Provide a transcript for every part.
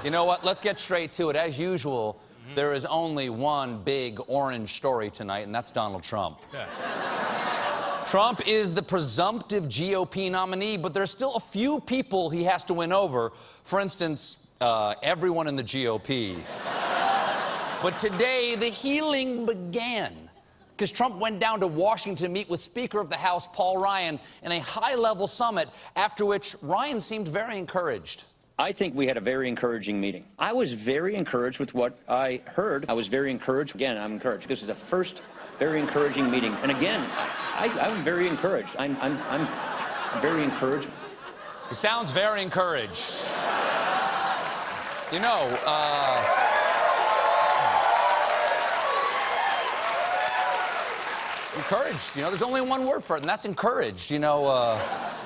You know what? Let's get straight to it. As usual, there is only one big orange story tonight, and that's Donald Trump. Yeah. Trump is the presumptive GOP nominee, but there's still a few people he has to win over. For instance, everyone in the GOP. But today, the healing began, because Trump went down to Washington to meet with Speaker of the House Paul Ryan in a high-level summit, after which Ryan seemed very encouraged. I think we had a very encouraging meeting. I was very encouraged with what I heard. I was very encouraged. Again, I'm encouraged. This is a first very encouraging meeting. And again, I'm very encouraged. I'm very encouraged. He sounds very encouraged. You know, encouraged. You know, there's only one word for it, and that's encouraged. You know,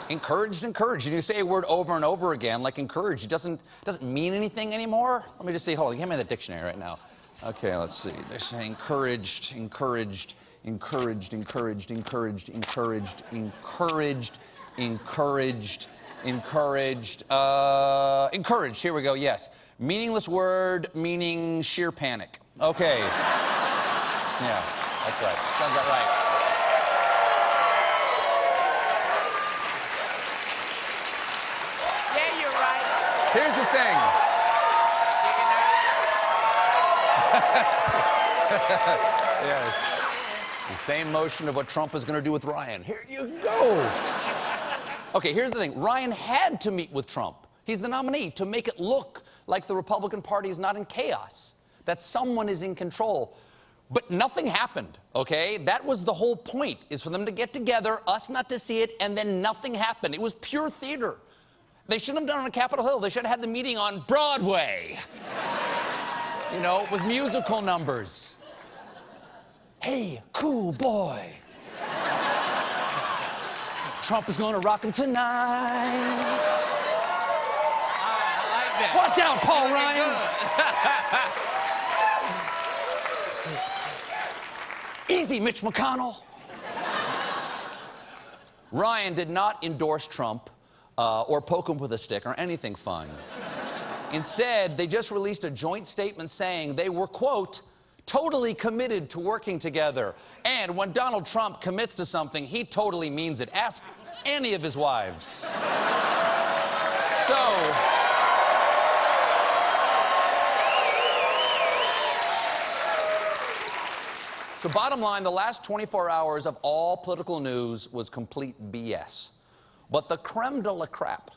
encouraged. And you say a word over and over again, like encouraged, it doesn't mean anything anymore. Let me just see. Hold on. Give me the dictionary right now. Okay, let's see. They're saying encouraged. Encouraged. Here we go. Yes. Meaningless word, meaning sheer panic. Okay. Yeah, that's right. Sounds about right. Yeah, you're right. Here's the thing. Yes. The same motion of what Trump is going to do with Ryan. Here you go. Okay, here's the thing. Ryan had to meet with Trump. He's the nominee, to make it look like the Republican Party is not in chaos, that someone is in control. But nothing happened, okay? That was the whole point, is for them to get together, us not to see it, and then nothing happened. It was pure theater. They shouldn't have done it on Capitol Hill. They should have had the meeting on Broadway. You know, with musical numbers. Hey, cool boy. Trump is gonna rock him tonight. I like that. Watch out, Paul Ryan. Easy, Mitch McConnell. Ryan did not endorse Trump or poke him with a stick or anything fun. Instead, they just released a joint statement saying they were, quote, totally committed to working together. And when Donald Trump commits to something, he totally means it. Ask any of his wives. So bottom line, the last 24 hours of all political news was complete BS. But the creme de la crap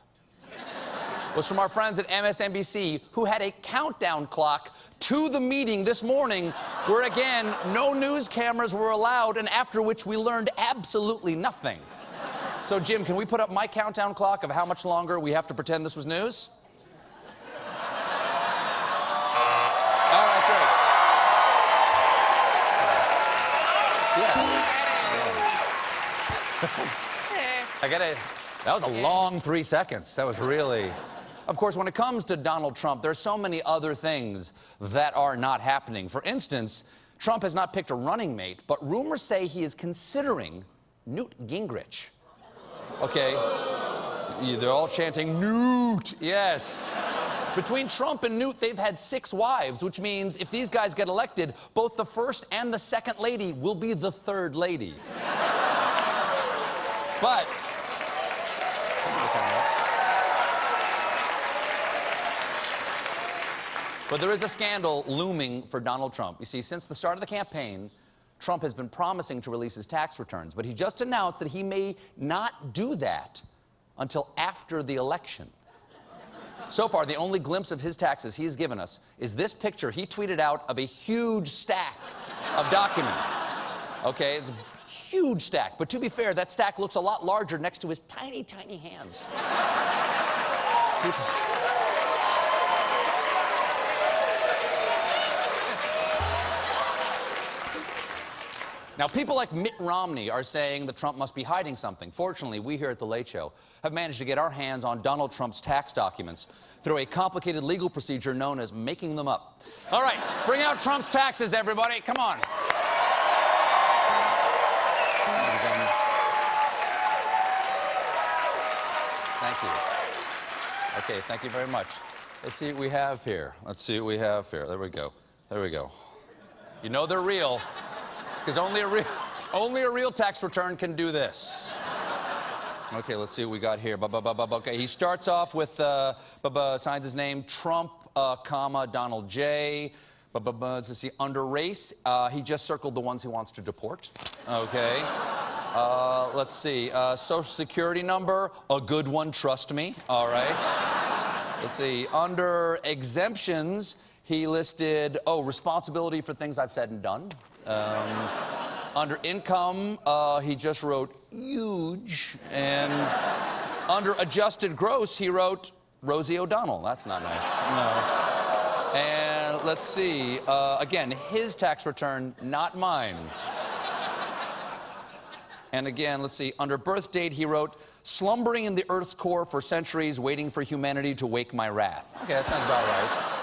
was from our friends at MSNBC, who had a countdown clock to the meeting this morning, where, again, no news cameras were allowed, and after which we learned absolutely nothing. So, Jim, can we put up my countdown clock of how much longer we have to pretend this was news? All right, great. Yeah. That was a long 3 seconds. That was really... Of course, when it comes to Donald Trump, there's so many other things that are not happening. For instance, Trump has not picked a running mate, but rumors say he is considering Newt Gingrich. Okay? They're all chanting, Newt, yes. Between Trump and Newt, they've had 6 wives, which means if these guys get elected, both the first and the second lady will be the third lady. But... But there is a scandal looming for Donald Trump. You see, since the start of the campaign, Trump has been promising to release his tax returns, but he just announced that he may not do that until after the election. So far, the only glimpse of his taxes he has given us is this picture he tweeted out of a huge stack of documents. Okay, it's a huge stack, but to be fair, that stack looks a lot larger next to his tiny, tiny hands. Now, people like Mitt Romney are saying that Trump must be hiding something. Fortunately, we here at The Late Show have managed to get our hands on Donald Trump's tax documents through a complicated legal procedure known as making them up. All right, bring out Trump's taxes, everybody. Come on. Thank you. Okay, thank you very much. Let's see what we have here. Let's see what we have here. There we go. There we go. You know they're real, because only a real tax return can do this. Okay, let's see what we got here. Okay, he starts off with, signs his name, Trump, comma, Donald J. Let's see, under race, he just circled the ones he wants to deport. Okay. Let's see, social security number, a good one, trust me. All right. Let's see, under exemptions, he listed, responsibility for things I've said and done. Under income, he just wrote huge. And under adjusted gross, he wrote Rosie O'Donnell. That's not nice. No. And let's see, again, his tax return, not mine. And again, let's see, under birth date, he wrote, slumbering in the Earth's core for centuries, waiting for humanity to wake my wrath. Okay, that sounds about right.